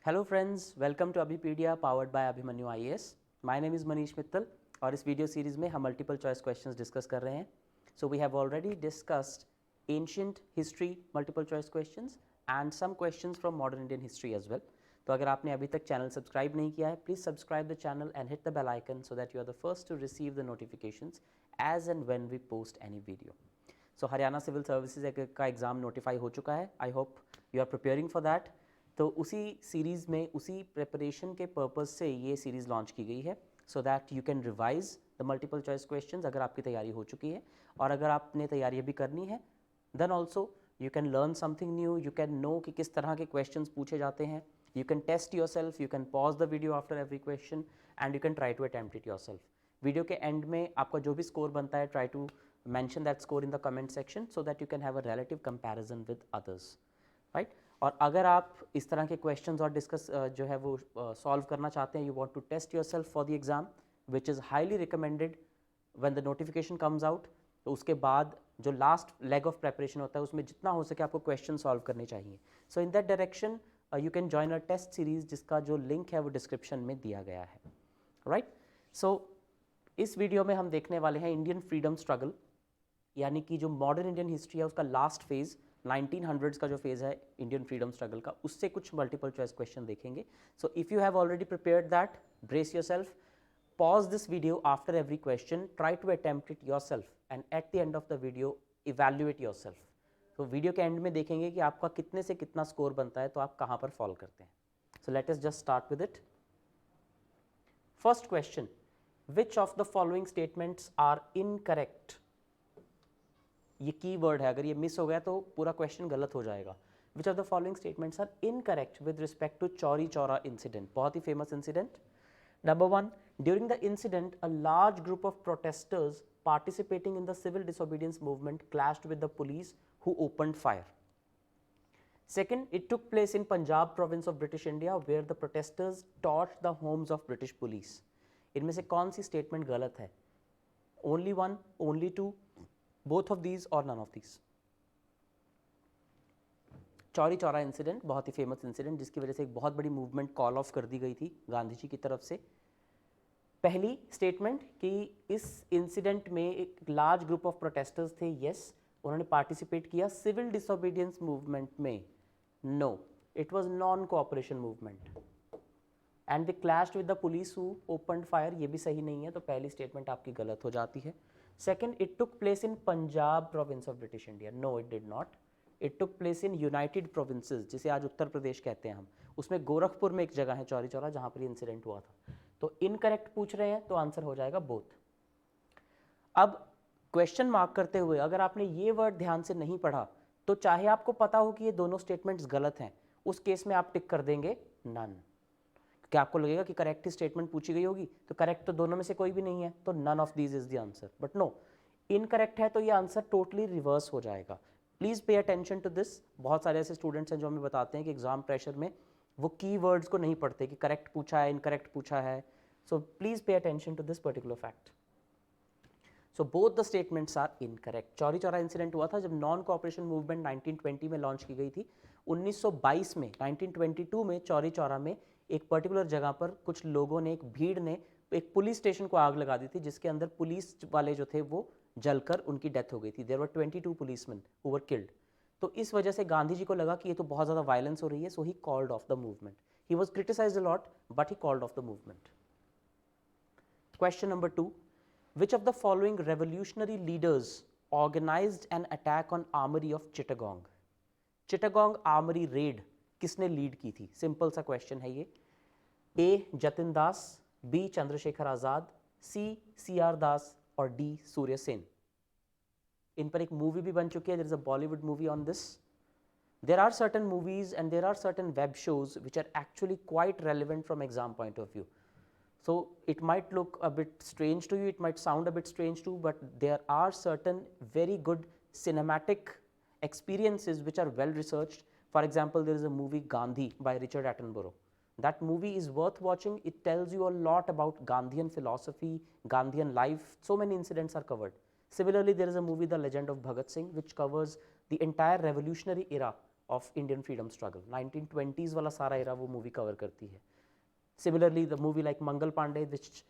Hello friends, welcome to Abhipedia powered by Abhimanyu IAS. My name is Maneesh Mittal और इस video series में हम multiple choice questions discuss कर रहे हैं. So we have already discussed ancient history multiple choice questions and some questions from modern Indian history as well. तो अगर आपने अभी तक चैनल सब्सक्राइब नहीं किया है, please subscribe the channel and hit the bell icon so that you are the first to receive the notifications as and when we post any video. So Haryana civil services का exam notify हो चुका है. I hope you are preparing for that. तो उसी series में उसी preparation के purpose से ये सीरीज़ लॉन्च की गई है सो that you can revise the multiple choice questions अगर आपकी तैयारी हो चुकी है, और अगर आपने तैयारी अभी करनी है then also you can learn something new. You can know कि किस तरह के क्वेश्चंस पूछे जाते हैं. You can test yourself, you can pause the video after every question and you can try to attempt it yourself. Video के end में आपका जो भी स्कोर बनता है, try to mention that score in the comment section so that you can have a relative comparison with others, right? और अगर आप इस तरह के questions और discuss जो है वो solve करना चाहते हैं, you want to test yourself for the exam which is highly recommended when the notification comes out. तो उसके बाद जो last leg of preparation होता है उसमें जितना हो सके आपको question solve करने चाहिए. So in that direction you can join a test series जिसका जो link है वो description में दिया गया है, right? So इस वीडियो में हम देखने वाले हैं इंडियन फ्रीडम स्ट्रगल, यानी कि जो मॉडर्न इंडियन हिस्ट्री है उसका लास्ट फेज़ 1900s का जो फेज़ है इंडियन फ्रीडम स्ट्रगल का, उससे कुछ मल्टीपल चॉइस क्वेश्चन देखेंगे. So if you have already prepared that, brace yourself, pause this video after every question, try to attempt it yourself and at the end of the video evaluate yourself. तो video के end में देखेंगे कि आपका कितने से कितना score बनता है, तो आप कहाँ पर फॉल करते हैं. So let us just start with it. First question, which of the following statements are incorrect. ये की वर्ड है, अगर ये मिस हो गया तो पूरा क्वेश्चन गलत हो जाएगा. Which of the following statements are incorrect with respect to Chauri Chaura incident. बहुत ही famous incident. Number 1, during the incident a large group of protesters participating in the civil disobedience movement clashed with the police who opened fire. Second, it took place in Punjab province of British India where the protesters torched the homes of British police. इनमें से कौन सी statement गलत है? Only one, only two, both of these or none of these. Chauri Chaura incident बहुत ही famous incident जिसकी वजह से एक बहुत बड़ी मूवमेंट कॉल ऑफ कर दी गई थी गांधी जी की तरफ से. पहली स्टेटमेंट कि इस इंसिडेंट में एक लार्ज ग्रुप ऑफ प्रोटेस्टर्स थे, यस, उन्होंने पार्टिसिपेट किया सिविल डिसोबीडियंस मूवमेंट में. No, it was non cooperation movement and they clashed with the police who opened fire. ये भी सही नहीं है, तो पहली स्टेटमेंट आपकी गलत हो जाती है. Second, it took place in Punjab province of British India. No, it did not. It took place in United Provinces, जिसे आज उत्तर प्रदेश कहते हैं हम. उसमें गोरखपुर में एक जगह है चौरी चौरा जहाँ पर ये इंसिडेंट हुआ था. तो इनकरेक्ट पूछ रहे हैं तो आंसर हो जाएगा बोथ. अब क्वेश्चन मार्क करते हुए अगर आपने ये वर्ड ध्यान से नहीं पढ़ा तो चाहे आपको पता हो कि ये दोनों स्टेटमेंट्स गलत हैं, उस केस में आप टिक कर देंगे नन. क्या आपको लगेगा कि करेक्ट स्टेटमेंट पूछी गई होगी, तो करेक्ट तो दोनों में से कोई भी नहीं है, तो none of these is the answer. But no, incorrect है तो ये आंसर टोटली रिवर्स हो जाएगा. Please pay attention to this. बहुत सारे ऐसे स्टूडेंट्स हैं जो हमें बताते हैं कि एग्जाम प्रेशर में वो की वर्ड्स को नहीं पढ़ते कि करेक्ट पूछा है, इनकरेक्ट पूछा है. So please pay attention to this particular fact. So both the statements are incorrect. Chauri Chaura incident हुआ था जब नॉन कोऑपरेशन मूवमेंट 1920 में लॉन्च की गई थी. 1922 में 1922 में चौरी चौरा में एक पर्टिकुलर जगह पर कुछ लोगों ने, एक भीड़ ने एक पुलिस स्टेशन को आग लगा दी थी जिसके अंदर पुलिस वाले जो थे वो जलकर उनकी डेथ हो गई थी. There were 22 policeman who were killed. तो इस वजह से गांधी जी को लगा कि ये तो बहुत ज़्यादा वायलेंस हो रही है, so he called off the movement. He was criticised a lot but he called off the movement. Question number 2, which of the following revolutionary leaders organized an attack on armory of Chittagong? Chittagong armory raid किसने lead की थी? Simple सा question है ये. ए जतिन दास, B Chandrashekhar Azad, सी C R दास और D Surya Sen. इन पर एक movie भी बन चुकी है. There is a Bollywood movie on this. There are certain movies and there are certain web shows which are actually quite relevant from exam point of view. So it might look a bit strange to you, it might sound a bit strange too, but there are certain very good cinematic experiences which are well researched. For example, there is a movie Gandhi by Richard Attenborough. That movie is worth watching. It tells you a lot about Gandhian philosophy, Gandhian life. So many incidents are covered. Similarly, there is a movie The Legend of Bhagat Singh which covers the entire revolutionary era of Indian freedom struggle. 1920s वाला सारा era वो movie cover करती है. Similarly, the movie like Mangal Pandey, which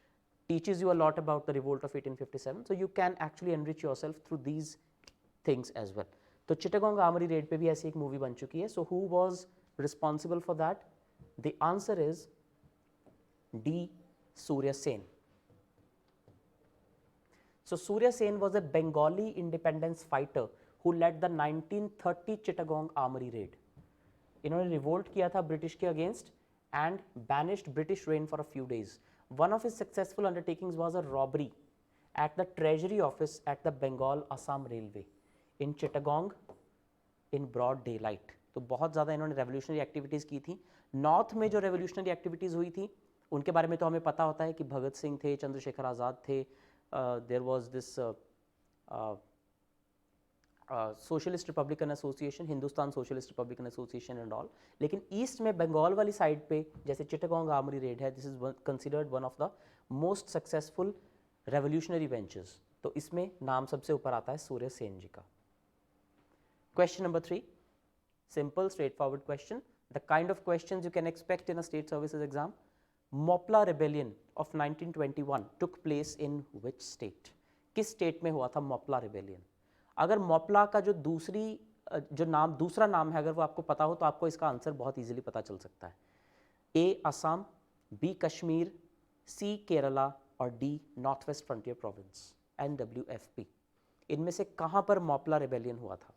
teaches you a lot about the revolt of 1857, so you can actually enrich yourself through these things as well. तो Chittagong armoury red पे भी ऐसी एक movie बन चुकी है. So who was responsible for that? The answer is D. Surya Sen. So Surya Sen was a Bengali independence fighter who led the 1930 Chittagong Armory raid. इन्होंने revolt किया था ब्रिटिश के against and banished British reign for a few days. One of his successful undertakings was a robbery at the treasury office at the Bengal Assam Railway in Chittagong in broad daylight. तो बहुत ज़्यादा इन्होंने revolutionary activities की थी. North में जो revolutionary activities हुई थी उनके बारे में तो हमें पता होता है कि भगत सिंह थे, चंद्रशेखर आज़ाद थे, there was this Socialist Republican Association, Hindustan Socialist Republican Association and all. लेकिन ईस्ट में बंगाल वाली साइड पे जैसे चिटागोंग आर्मरी रेड है, this is considered one of the most successful revolutionary ventures. तो इसमें नाम सबसे ऊपर आता है सूर्य सेन जी का. Question number 3, simple straight forward question, the kind of questions you can expect in a state services exam. Moplah rebellion of 1921 took place in which state? किस state में हुआ था मोपला रिबेलियन? अगर मोपला का जो दूसरा नाम है, अगर वो आपको पता हो तो आपको इसका आंसर बहुत इजीली पता चल सकता है. ए असम, बी कश्मीर, सी केरला और D north west frontier province NWFP. इनमें से कहाँ पर मोपला रिबेलियन हुआ था?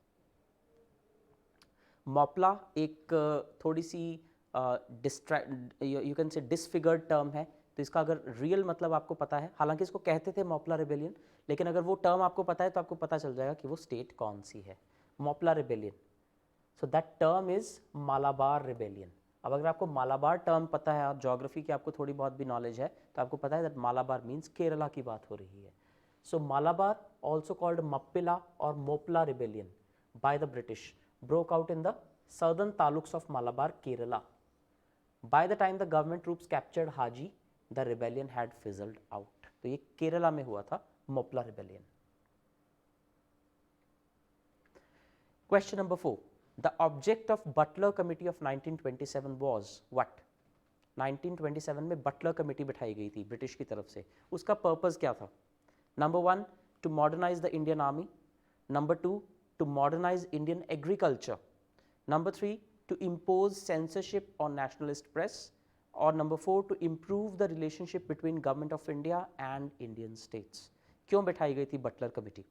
मोपला एक थोड़ी सी you can say disfigured term है, तो इसका अगर रियल मतलब आपको पता है, हालांकि इसको कहते थे मोपला रिबेलियन, लेकिन अगर वो टर्म आपको पता है तो आपको पता चल जाएगा कि वो स्टेट कौन सी है. Moplah rebellion, so that term is Malabar rebellion. अब अगर आपको मालाबार टर्म पता है, आप ज्योग्राफी की आपको थोड़ी बहुत भी नॉलेज है, तो आपको पता है दैट मालाबार मीन्स केरला की बात हो रही है. सो मालाबार, ऑल्सो कॉल्ड मप्पिला और Moplah rebellion by the British, broke out in the southern taluks of Malabar, Kerala. By the time the government troops captured Haji, the rebellion had fizzled out. तो ये केरला में हुआ था Moplah rebellion. Question number 4. The object of Butler Committee of 1927 was what? 1927 में Butler committee बिठाई गई थी British की तरफ से. उसका पर्पस क्या था? Number 1, to modernize the Indian army. Number 2, to modernize Indian agriculture. Number 3, to impose censorship on nationalist press. Or number 4, to improve the relationship between government of India and Indian states. क्यों बैठाई गई थी Butler committee?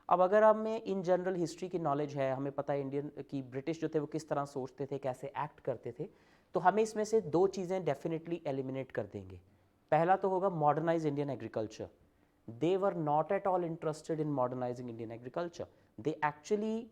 अब अगर हमें in general history की knowledge है, हमें पता है इंडियन की ब्रिटिश जो थे वो किस तरह सोचते थे, कैसे एक्ट करते थे, तो हमें इसमें से दो चीज़ें डेफिनेटली एलिमिनेट कर देंगे. पहला तो होगा modernise Indian agriculture. They were not at all interested in modernizing Indian agriculture. They actually,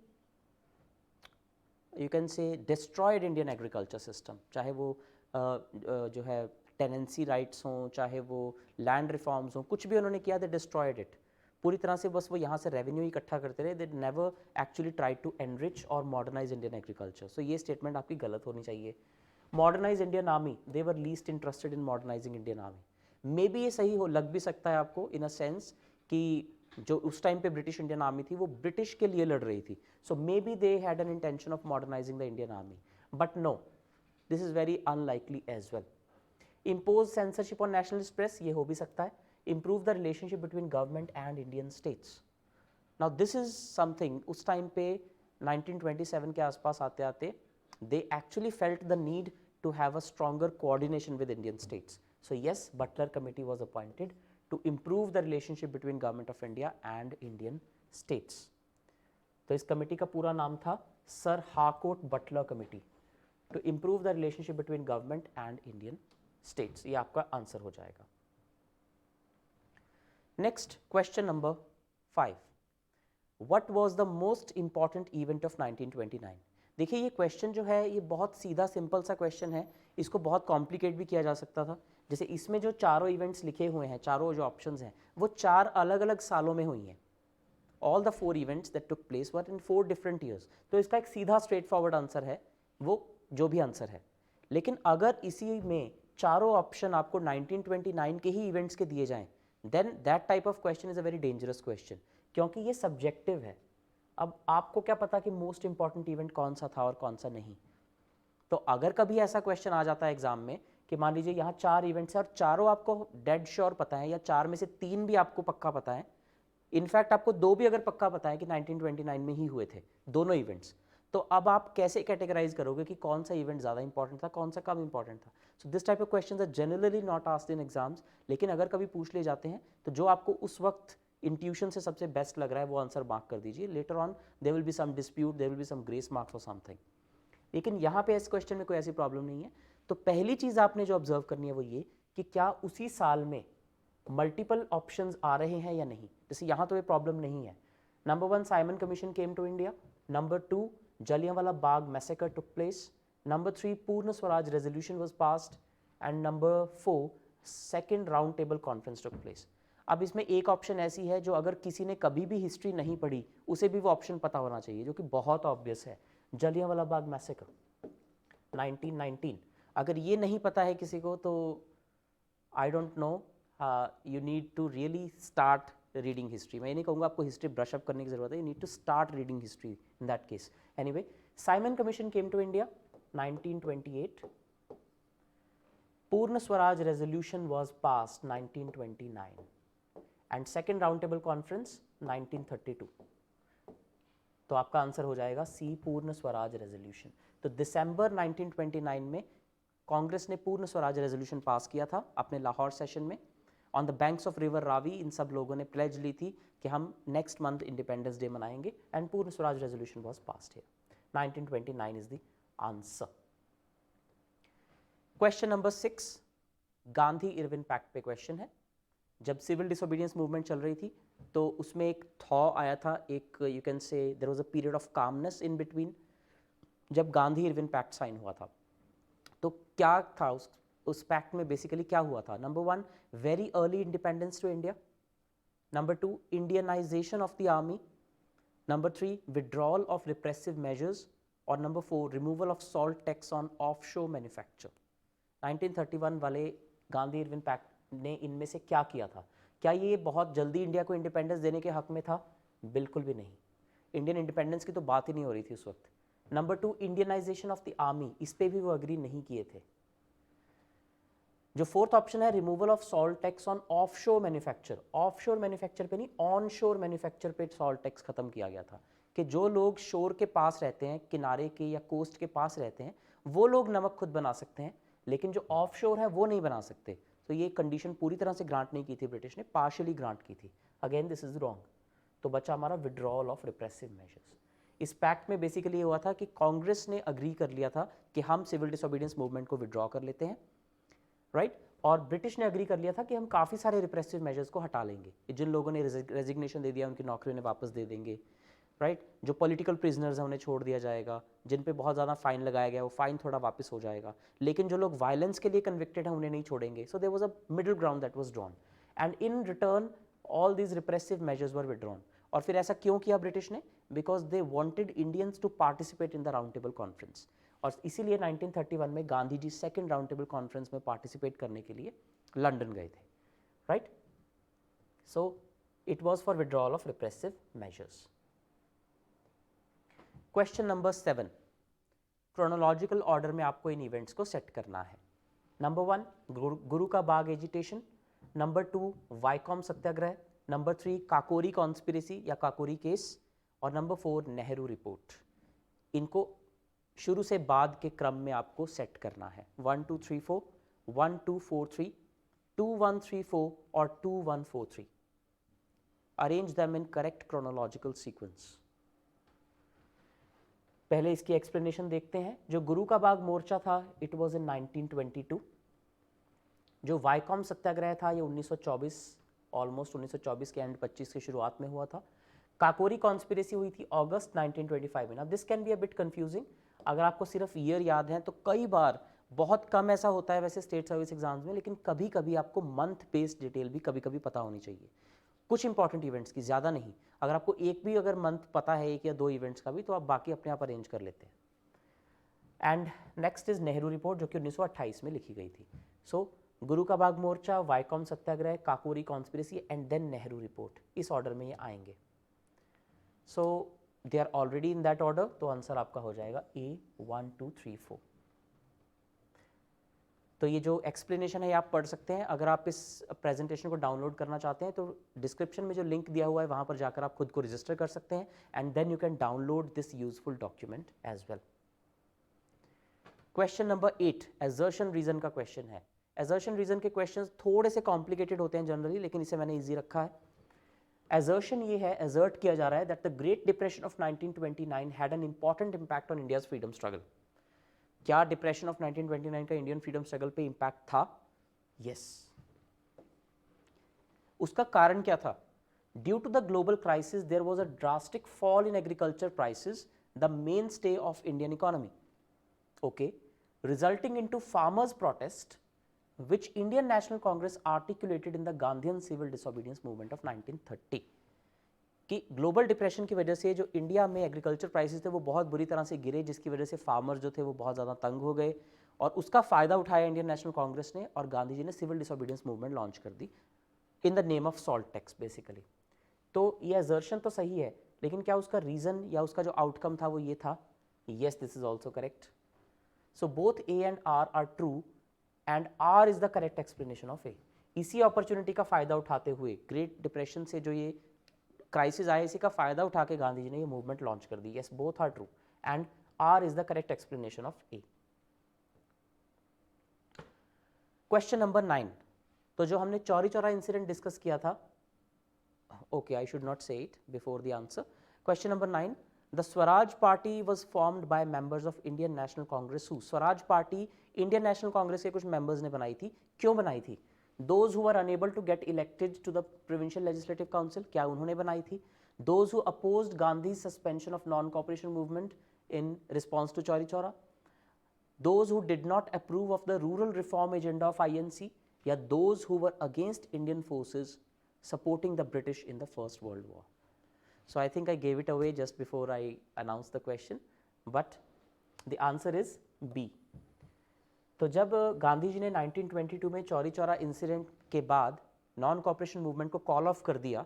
you can say, destroyed Indian agriculture system. चाहे वो जो है टेनेंसी राइट्स हों, चाहे वो लैंड रिफॉर्म्स हों, कुछ भी उन्होंने किया, they destroyed it. पूरी तरह से बस वो यहाँ से रेवेन्यू इकट्ठा करते रहे. They never actually tried to enrich or modernize Indian agriculture. So ये स्टेटमेंट आपकी गलत होनी चाहिए. Modernize Indian army. They were least interested in modernizing Indian army. May be ये सही हो, लग भी सकता है आपको इन अ सेंस कि जो उस टाइम पे ब्रिटिश इंडियन आर्मी थी वो ब्रिटिश के लिए लड़ रही थी. So may be they had an intention of modernising the Indian army, but no, this is very unlikely as well. Impose censorship on nationalist press, ये हो भी सकता है. Improve the relationship between government and Indian states. Now this is something उस time पे 1927 के आसपास आते आते they actually felt the need to have a stronger coordination with Indian states. So yes, Butler Committee was appointed to improve the relationship between Government of India and Indian states. तो इस committee का पूरा नाम था sir Harcourt Butler committee, to improve the relationship between government and Indian states. ये आपका answer हो जाएगा. Next, question number 5. What was the most important event of 1929? देखिए ये क्वेश्चन जो है ये बहुत सीधा सिंपल सा क्वेश्चन है, इसको बहुत कॉम्प्लिकेट भी किया जा सकता था. जैसे इसमें जो चारों इवेंट्स लिखे हुए हैं, चारों जो ऑप्शंस हैं, वो 4 अलग अलग सालों में हुई हैं. All the 4 events that took place were in 4 different years. तो इसका एक सीधा स्ट्रेट फॉरवर्ड आंसर है वो जो भी आंसर है. लेकिन अगर इसी में चारों ऑप्शन आपको 1929 के ही इवेंट्स के दिए जाएं, then that type of question is a very dangerous question, क्योंकि ये सब्जेक्टिव है. अब आपको क्या पता कि मोस्ट इंपॉर्टेंट इवेंट कौन सा था और कौन सा नहीं। तो अगर कभी ऐसा क्वेश्चन आ जाता है एग्जाम में कि मान लीजिए यहाँ 4 इवेंट्स हैं और चारों आपको डेड श्योर पता है, या 4 में से 3 भी आपको पक्का पता है, इनफैक्ट आपको 2 भी अगर पक्का पता है कि 1929 में ही हुए थे दोनों इवेंट्स, तो अब आप कैसे कैटेगराइज करोगे कि कौन सा इवेंट ज़्यादा इंपॉर्टेंट था, कौन सा कम इंपॉर्टेंट था। So this type of questions are generally not asked in exams, लेकिन अगर कभी पूछ ले जाते हैं तो जो आपको उस वक्त इंट्यूशन से सबसे बेस्ट लग रहा है वो आंसर मार्क कर दीजिए। Later on there will be some dispute, there will be some grace marks और समथिंग, लेकिन यहाँ पे इस क्वेश्चन में कोई ऐसी प्रॉब्लम नहीं है। तो पहली चीज़ आपने जो ऑब्जर्व करनी है वो ये कि क्या उसी साल में मल्टीपल ऑप्शंस आ रहे हैं या नहीं। जैसे यहाँ तो ये प्रॉब्लम नहीं है। Number 1 Simon Commission came to India, number 2 Jallianwala Bagh massacre took place, number 3 Purna Swaraj resolution was passed, and number 4 second round table conference took place. अब इसमें एक ऑप्शन ऐसी है जो अगर किसी ने कभी भी हिस्ट्री नहीं पढ़ी उसे भी वो ऑप्शन पता होना चाहिए, जो कि बहुत ऑब्वियस है, जलियांवाला बाग मैसेकर 1919। अगर ये नहीं पता है किसी को तो I don't know, you need to really start reading history. मैं ये नहीं कहूँगा आपको हिस्ट्री ब्रश अप करने की जरूरत है, you need to start reading history in that case. Anyway, Simon Commission came to India 1928, Purna Swaraj resolution was passed 1929, and second round table conference 1932। तो आपका आंसर हो जाएगा सी, पूर्ण स्वराज रेजोल्यूशन। तो दिसंबर 1929 में कांग्रेस ने पूर्ण स्वराज रेजोल्यूशन पास किया था अपने लाहौर सेशन में on the banks of river Ravi. इन सब लोगों ने प्लेज ली थी कि हम नेक्स्ट मंथ इंडिपेंडेंस डे मनाएंगे, and Purna Swaraj resolution was passed here. 1929 is the answer. Question number 6 Gandhi Irwin pact पे क्वेश्चन है। जब सिविल डिसोबीडियंस मूवमेंट चल रही थी तो उसमें एक थॉ आया था, एक you can say there was a period of calmness in between, जब गांधी इरविन पैक्ट साइन हुआ था। तो क्या था उस पैक्ट में, बेसिकली क्या हुआ था। Number 1 very early independence to India, number 2 Indianisation of the army, number 3 withdrawal of repressive measures, और number 4 removal of salt tax on offshore manufacture. 1931 वाले गांधी इरविन पैक्ट ने इनमें से क्या किया था। क्या ये बहुत जल्दी इंडिया को इंडिपेंडेंस देने के हक में था? बिल्कुल भी नहीं। इंडियन इंडिपेंडेंस की तो बात ही नहीं हो रही थी उस वक्त। Number 2 Indianisation of the army, इस पे भी वो अग्री नहीं किए थे। जो फोर्थ ऑप्शन है removal of salt tax on offshore manufacture, offshore manufacture पे नहीं, ऑन शोर मैन्युफैक्चर पे सॉल्ट टैक्स खत्म किया गया था कि जो लोग शोर के पास रहते हैं, किनारे के या कोस्ट के पास रहते हैं, वो लोग नमक खुद बना सकते हैं, लेकिन जो ऑफशोर है वो नहीं बना सकते। तो ये कंडीशन पूरी तरह से ग्रांट नहीं की थी ब्रिटिश ने, पार्शियली ग्रांट की थी। Again this is wrong. तो बचा हमारा विड्रॉल ऑफ रिप्रेसिव मेजर्स। इस पैक्ट में बेसिकली ये हुआ था कि कांग्रेस ने अग्री कर लिया था कि हम सिविल डिसोबीडियंस मूवमेंट को विड्रॉ कर लेते हैं, राइट, और ब्रिटिश ने अग्री कर लिया था कि हम काफ़ी सारे रिप्रेसिव मेजर्स को हटा लेंगे। जिन लोगों ने रेजिग्नेशन दे दिया उनकी नौकरी उन्हें वापस दे देंगे, राइट, जो पॉलिटिकल प्रिजनर्स हैं उन्हें छोड़ दिया जाएगा, जिन पे बहुत ज़्यादा फाइन लगाया गया वो फाइन थोड़ा वापस हो जाएगा, लेकिन जो लोग वायलेंस के लिए कन्विक्टेड हैं उन्हें नहीं छोड़ेंगे। So there was a middle ground that was drawn, and in return all these repressive measures were withdrawn. और फिर ऐसा क्यों किया ब्रिटिश ने? Because they wanted Indians to participate in the round table conference, और इसीलिए 1931 में Gandhi ji second round table conference में पार्टिसिपेट करने के लिए लंदन गए थे, right. So it was for withdrawal of repressive measures. Question number 7 chronological order में आपको इन इवेंट्स को सेट करना है। नंबर 1 गुरु का बाग एजिटेशन, नंबर 2 वाइकॉम सत्याग्रह, नंबर 3 काकोरी कॉन्स्पिरेसी या काकोरी केस, और नंबर 4 नेहरू रिपोर्ट। इनको शुरू से बाद के क्रम में आपको सेट करना है। 1 2 3 4, 1 2 4 3, 2 1 3 4 और 2 1 4 3। Arrange them in correct chronological sequence. पहले इसकी एक्सप्लेनेशन देखते हैं। जो गुरु का बाग मोर्चा था इट वाज इन 1922। जो वाइकॉम सत्याग्रह था ये 1924, ऑलमोस्ट 1924 के एंड 25 की शुरुआत में हुआ था। काकोरी कॉन्स्पिरेसी हुई थी अगस्त 1925 में। अब this can be a bit confusing. अगर आपको सिर्फ ईयर याद है तो कई बार, बहुत कम ऐसा होता है वैसे स्टेट सर्विस एग्जाम्स में, लेकिन कभी कभी आपको मंथ बेस्ड डिटेल भी कभी कभी पता होनी चाहिए कुछ इंपॉर्टेंट इवेंट्स की, ज़्यादा नहीं। अगर आपको एक भी अगर मंथ पता है, एक या दो इवेंट्स का भी, तो आप बाकी अपने आप अरेंज कर लेते हैं। And next is Nehru report, जो कि 1928 में लिखी गई थी। So Guru ka Bagh Morcha, Vaikom Satyagraha, Kakori conspiracy and then Nehru report, इस ऑर्डर में ये आएंगे। So they are already in that order, तो आंसर आपका हो जाएगा A 1 2 3 4। तो ये जो एक्सप्लेनेशन है आप पढ़ सकते हैं। अगर आप इस प्रेजेंटेशन को डाउनलोड करना चाहते हैं तो डिस्क्रिप्शन में जो लिंक दिया हुआ है वहाँ पर जाकर आप खुद को रजिस्टर कर सकते हैं and then you can download this useful document as well. Question number 8 assertion reason का क्वेश्चन है। एजर्शन रीजन के क्वेश्चंस थोड़े से कॉम्प्लिकेटेड होते हैं जनरली, लेकिन इसे मैंने इजी रखा है। एजर्शन ये है, एजर्ट किया जा रहा है that the great depression of 1929 had an important impact on India's freedom struggle. क्या डिप्रेशन ऑफ 1929 का इंडियन फ्रीडम स्ट्रगल पे इंपैक्ट था? यस। उसका कारण क्या था? Due to the global crisis there was a drastic fall in agriculture prices, the mainstay of Indian economy, okay, resulting into farmers protest which Indian National Congress articulated in the Gandhian civil disobedience movement of 1930। कि global depression की वजह से जो India में agriculture prices थे वो बहुत बुरी तरह से गिरे, जिसकी वजह से फार्मर जो थे वो बहुत ज़्यादा तंग हो गए और उसका फ़ायदा उठाया इंडियन नेशनल कांग्रेस ने और गांधी जी ने सिविल डिसोबीडियंस मूवमेंट लॉन्च कर दी in the name of salt tax basically. तो ये एजर्शन तो सही है, लेकिन क्या उसका रीज़न या उसका जो आउटकम था वो ये था? Yes, this is also correct. So both A and R are true and R is the correct explanation of A. इसी अपॉर्चुनिटी का फायदा उठाते हुए ग्रेट डिप्रेशन से जो ये क्राइसिस आया, इसी का फायदा उठा के गांधी जी ने ये मूवमेंट लॉन्च कर दी। Yes, both are true and R is the correct explanation of A. Question number 9, तो जो हमने चौरी चौरा इंसिडेंट डिस्कस किया था, ओके, आई शुड नॉट से it before the answer. Question number 9, The Swaraj Party was formed by members of Indian National Congress who? Swaraj party Indian national Congress के कुछ members ने बनाई थी। क्यों बनाई थी? Those who were unable to get elected to the provincial legislative council, क्या उन्होंने बनाई थी? Those who opposed Gandhi's suspension of non-cooperation movement in response to Chauri Chaura, those who did not approve of the rural reform agenda of INC, या those who were against Indian forces supporting the British in the First World War? So I think I gave it away just before I announced the question, but the answer is B। तो जब गांधी जी ने 1922 में Chauri Chaura incident के बाद non cooperation movement को call of कर दिया,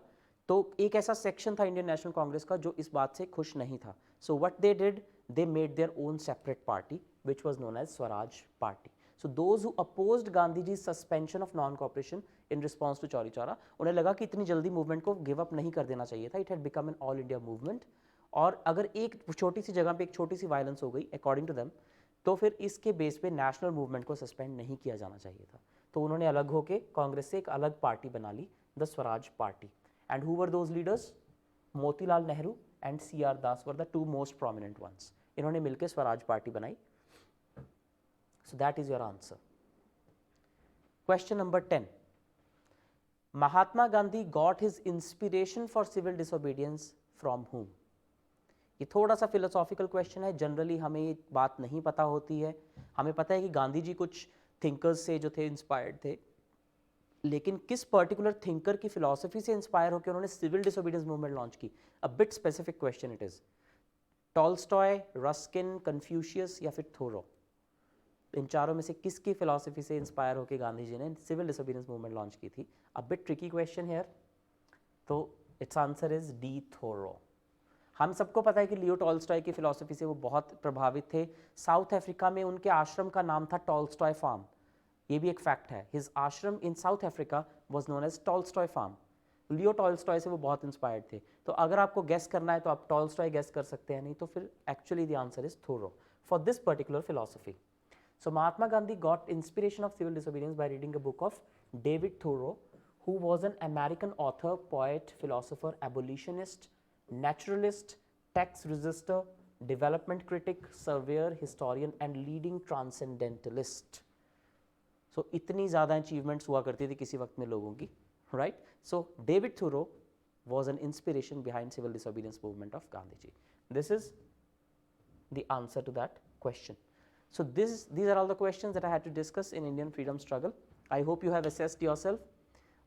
तो एक ऐसा सेक्शन था इंडियन नेशनल कांग्रेस का जो इस बात से खुश नहीं था। So what they did, they made their own separate party which was known as Swaraj Party. So those who opposed Gandhiji's suspension of non-cooperation in response to Chauri Chaura, उन्हें लगा कि इतनी जल्दी मूवमेंट को गिव अप नहीं कर देना चाहिए था। It had become an all India movement, और अगर एक छोटी सी जगह पे एक छोटी सी वायलेंस हो गई अकॉर्डिंग टू देम, तो फिर इसके बेस पे नेशनल मूवमेंट को सस्पेंड नहीं किया जाना चाहिए था। तो उन्होंने अलग होकर कांग्रेस से एक अलग पार्टी बना ली, the Swaraj party. And who were those leaders? Motilal Nehru and CR Das were the two most prominent ones. इन्होंने मिलकर स्वराज पार्टी बनाई। So that is your answer. Question number 10. Mahatma Gandhi got his inspiration for civil disobedience from whom? ये थोड़ा सा philosophical question है। Generally हमें ये बात नहीं पता होती है। हमें पता है कि गांधी जी कुछ थिंकर्स से जो थे इंस्पायर्ड थे, लेकिन किस पर्टिकुलर थिंकर की फिलॉसफी से इंस्पायर होकर उन्होंने सिविल डिसोबीडियंस मूवमेंट लॉन्च की? A bit specific question it is. Tolstoy, Ruskin, Confucius या फिर थोरो? इन चारों में से किसकी फिलॉसफी से इंस्पायर होकर गांधी जी ने सिविल डिसोबीडियंस मूवमेंट लॉन्च की थी? A bit tricky question here, तो इट्स आंसर इज डी, थोरो। हम सबको पता है कि लियो टॉलस्टॉय की फिलॉसफी से वो बहुत प्रभावित थे। साउथ अफ्रीका में उनके आश्रम का नाम था टॉलस्टॉय फार्म, ये भी एक फैक्ट है। His ashram in South Africa was known as Tolstoy farm. Leo Tolstoy से वो बहुत इंस्पायर्ड थे। तो अगर आपको गेस करना है तो आप टॉलस्टॉय गेस कर सकते हैं, नहीं तो फिर actually the answer is Thoreau for this particular philosophy. So Mahatma Gandhi got inspiration of civil disobedience by reading a book of David Thoreau, who was an American author, poet, philosopher, abolitionist, naturalist, tax resistor, development critic, surveyor, historian and leading transcendentalist. So इतनी ज़्यादा achievements हुआ करती थी किसी वक्त में लोगों की, right? So David Thoreau was an inspiration behind civil disobedience movement of Gandhi ji. This is the answer to that question. So these are all the questions that I had to discuss in Indian freedom struggle. I hope you have assessed yourself.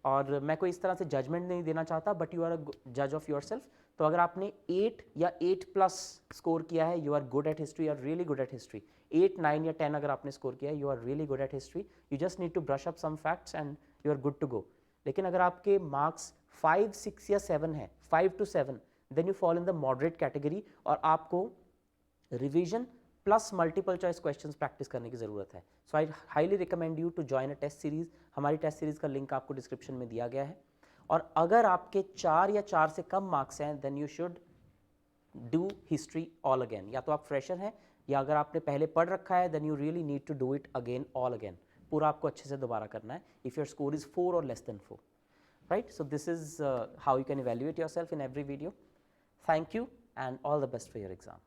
और मैं कोई इस तरह से judgement नहीं देना चाहता, but you are a जज ऑफ योर सेल्फ। तो अगर आपने 8 या 8+ स्कोर किया है, you are good at history, are really good at history. 8, 9 या 10 अगर आपने स्कोर किया है, you are really good at history. You just need to brush up some facts and you are good to go. लेकिन अगर आपके marks 5, 6 या 7 है, 5 to 7, then you fall in the moderate category और आपको revision plus multiple choice questions practice करने की ज़रूरत है. So I highly recommend you to join a test series. हमारी टेस्ट सीरीज़ का लिंक आपको डिस्क्रिप्शन में दिया गया है. और अगर आपके 4 या 4 से कम मार्क्स हैं then you should do history all again. या तो आप फ्रेशर हैं या अगर आपने पहले पढ़ रखा है then you really need to do it again all again. पूरा आपको अच्छे से दोबारा करना है इफ़ योर स्कोर इज़ 4 और less than 4. Right, so this is how you can evaluate your self in every video. Thank you and all the best for your exam.